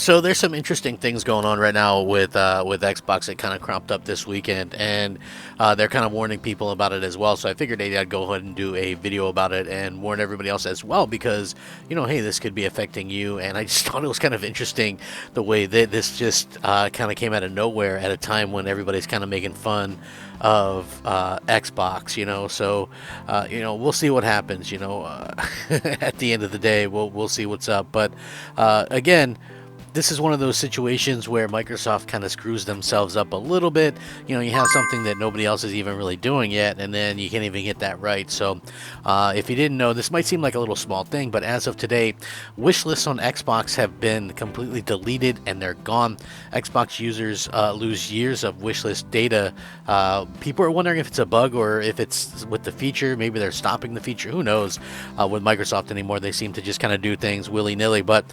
So there's some interesting things going on right now with Xbox that kind of cropped up this weekend, and they're kind of warning people about it as well. So I figured I'd go ahead and do a video about it and warn everybody else as well, because hey, this could be affecting you. And I just thought it was kind of interesting the way that this just kind of came out of nowhere at a time when everybody's kind of making fun of Xbox. So we'll see what happens. At the end of the day, we'll see what's up. But again, this is one of those situations where Microsoft kind of screws themselves up a little bit. You have something that nobody else is even really doing yet, and then you can't even get that right. So if you didn't know, this might seem like a little small thing, but as of today, wish lists on Xbox have been completely deleted and they're gone. Xbox users lose years of wish list data. People are wondering if it's a bug or if it's with the feature. Maybe they're stopping the feature. Who knows? With Microsoft anymore, they seem to just kind of do things willy-nilly. But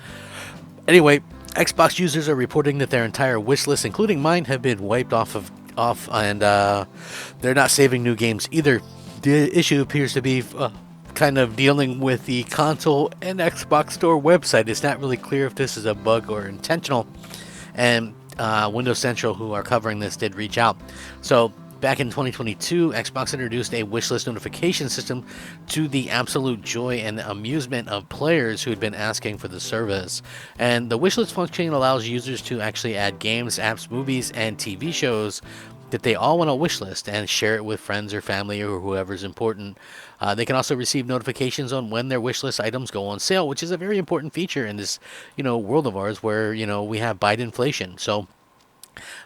anyway, Xbox users are reporting that their entire wish list, including mine, have been wiped off, and they're not saving new games either. The issue appears to be kind of dealing with the console and Xbox Store website. It's not really clear if this is a bug or intentional, and Windows Central, who are covering this, did reach out. So back in 2022, Xbox introduced a wishlist notification system to the absolute joy and amusement of players who had been asking for the service. And the wishlist function allows users to actually add games, apps, movies, and TV shows that they all want to wishlist and share it with friends or family or whoever's important. They can also receive notifications on when their wishlist items go on sale, which is a very important feature in this, world of ours where, we have Biden inflation. So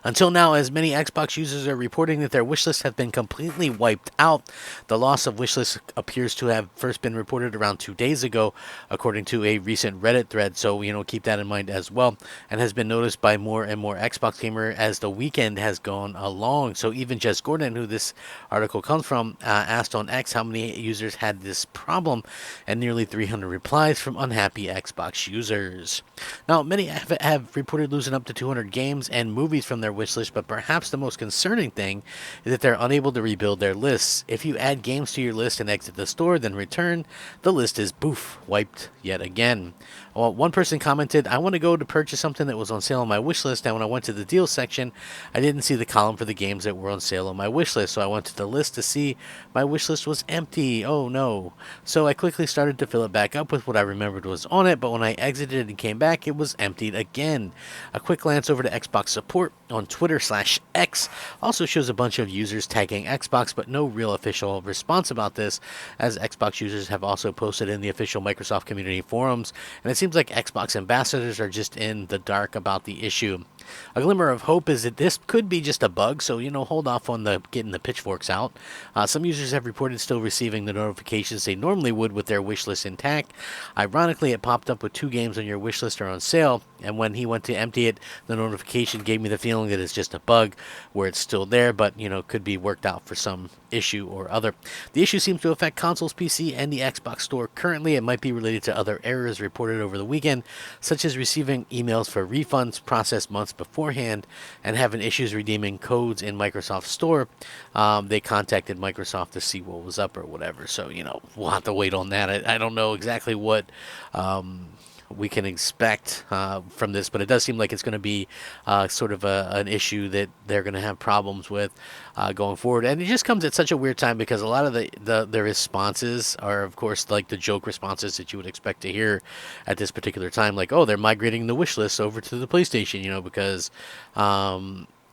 until now, as many Xbox users are reporting that their wishlists have been completely wiped out. The loss of wishlists appears to have first been reported around 2 days ago, according to a recent Reddit thread. So, keep that in mind as well, and has been noticed by more and more Xbox gamer as the weekend has gone along. So even Jess Gordon, who this article comes from, asked on X how many users had this problem, and nearly 300 replies from unhappy Xbox users. Now, many have reported losing up to 200 games and movies from their wish list, but perhaps the most concerning thing is that they're unable to rebuild their lists. If you add games to your list and exit the store, then return, the list is poof, wiped yet again. Well, one person commented, I want to go to purchase something that was on sale on my wish list, and when I went to the deals section, I didn't see the column for the games that were on sale on my wish list, so I went to the list to see my wish list was empty. Oh no. So I quickly started to fill it back up with what I remembered was on it, but when I exited and came back, it was emptied again. A quick glance over to Xbox support on Twitter/X also shows a bunch of users tagging Xbox, but no real official response about this, as Xbox users have also posted in the official Microsoft community forums, and it seems like Xbox ambassadors are just in the dark about the issue. A glimmer of hope is that this could be just a bug, so hold off on getting the pitchforks out. Some users have reported still receiving the notifications they normally would with their wish list intact. Ironically, it popped up with 2 games on your wish list are on sale, and when he went to empty it, the notification gave me the feeling that it's just a bug where it's still there, but could be worked out for some issue or other. The issue seems to affect consoles, PC, and the Xbox Store currently. It might be related to other errors reported over the weekend, such as receiving emails for refunds processed months beforehand and having issues redeeming codes in Microsoft Store. They contacted Microsoft to see what was up or whatever. So, we'll have to wait on that. I don't know exactly what we can expect from this, but it does seem like it's going to be sort of an issue that they're going to have problems with going forward. And it just comes at such a weird time because a lot of the responses are, of course, like the joke responses that you would expect to hear at this particular time, like, oh, they're migrating the wish list over to the PlayStation, because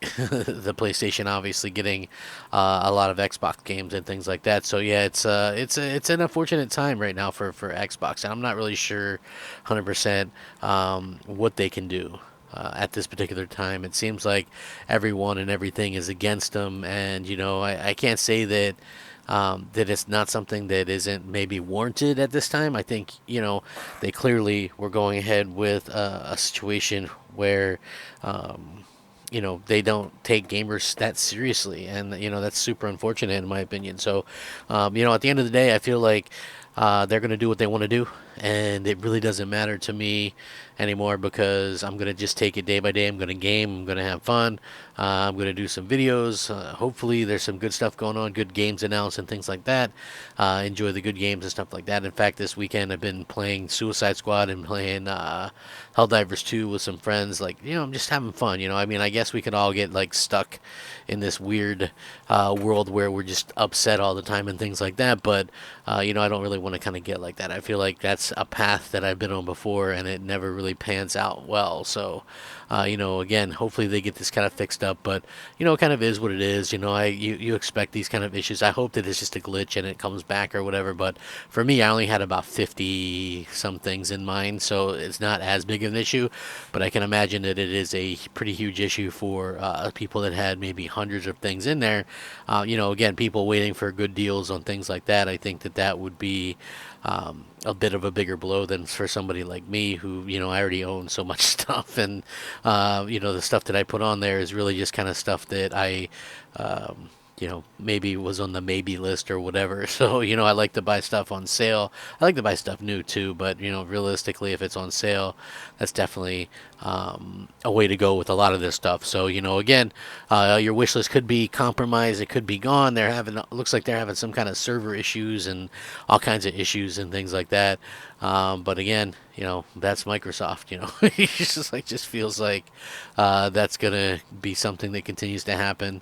the PlayStation obviously getting a lot of Xbox games and things like that. So yeah, it's an unfortunate time right now for Xbox, and I'm not really sure 100% what they can do at this particular time. It seems like everyone and everything is against them, and I can't say that that it's not something that isn't maybe warranted at this time. I think they clearly were going ahead with a situation where they don't take gamers that seriously, and that's super unfortunate in my opinion. So at the end of the day, I feel like they're going to do what they want to do, and it really doesn't matter to me anymore because I'm going to just take it day by day. I'm going to game, I'm going to have fun, I'm going to do some videos. Hopefully, there's some good stuff going on, good games announced, and things like that. Enjoy the good games and stuff like that. In fact, this weekend I've been playing Suicide Squad and playing Helldivers 2 with some friends. Like, I'm just having fun. I mean, I guess we could all get like stuck in this weird world where we're just upset all the time and things like that. But I don't really want to kind of get like that. I feel like that's a path that I've been on before, and it never really pans out well. So, again, hopefully they get this kind of fixed up. But it kind of is what it is. You expect these kind of issues. I hope that it's just a glitch and it comes back or whatever. But for me, I only had about 50 some things in mind, so it's not as big of an issue. But I can imagine that it is a pretty huge issue for people that had maybe hundreds of things in there. Again, people waiting for good deals on things like that. I think that would be a bit of a bigger blow than for somebody like me who, I already own so much stuff. And, the stuff that I put on there is really just kind of stuff that I, maybe was on the maybe list or whatever. So, I like to buy stuff on sale. I like to buy stuff new too, but, realistically, if it's on sale, that's definitely a way to go with a lot of this stuff. So, again, your wish list could be compromised. It could be gone. Looks like they're having some kind of server issues and all kinds of issues and things like that. But again, that's Microsoft. It just feels like that's gonna be something that continues to happen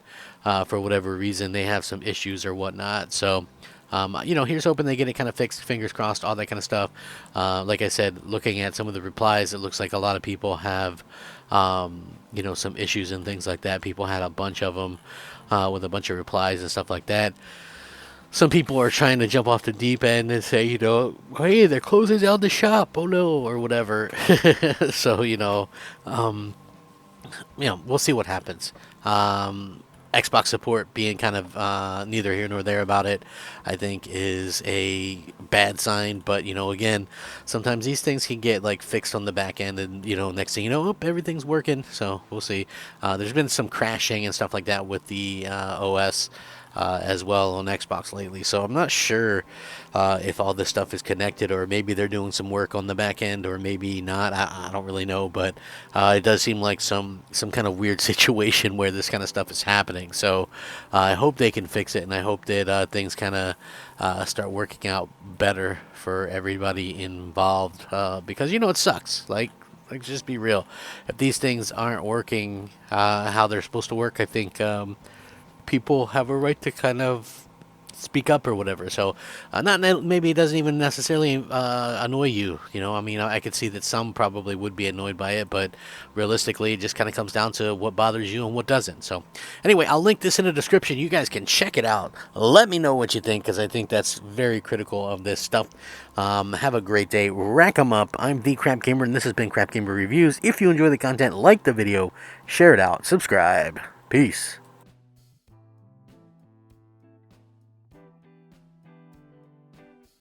for whatever reason. They have some issues or whatnot. So. Here's hoping they get it kind of fixed, fingers crossed, all that kind of stuff. Like I said, looking at some of the replies, it looks like a lot of people have, some issues and things like that. People had a bunch of them with a bunch of replies and stuff like that. Some people are trying to jump off the deep end and say, hey, they're closing down the shop, oh no, or whatever. So, we'll see what happens. Xbox support being kind of neither here nor there about it, I think is a bad sign. But again, sometimes these things can get like fixed on the back end, and next thing you know, everything's working. So we'll see. There's been some crashing and stuff like that with the OS. As well on Xbox lately. So I'm not sure if all this stuff is connected, or maybe they're doing some work on the back end, or maybe not. I don't really know, but it does seem like some kind of weird situation where this kind of stuff is happening. So I hope they can fix it, and I hope that things kind of start working out better for everybody involved, because it sucks. Like, just be real. If these things aren't working how they're supposed to work, I think people have a right to kind of speak up or whatever. So, not maybe it doesn't even necessarily annoy you. I mean, I could see that some probably would be annoyed by it, but realistically, it just kind of comes down to what bothers you and what doesn't. So, anyway, I'll link this in the description. You guys can check it out. Let me know what you think, because I think that's very critical of this stuff. Have a great day. Rack 'em up. I'm the Crap Gamer, and this has been Crap Gamer Reviews. If you enjoy the content, like the video, share it out, subscribe. Peace.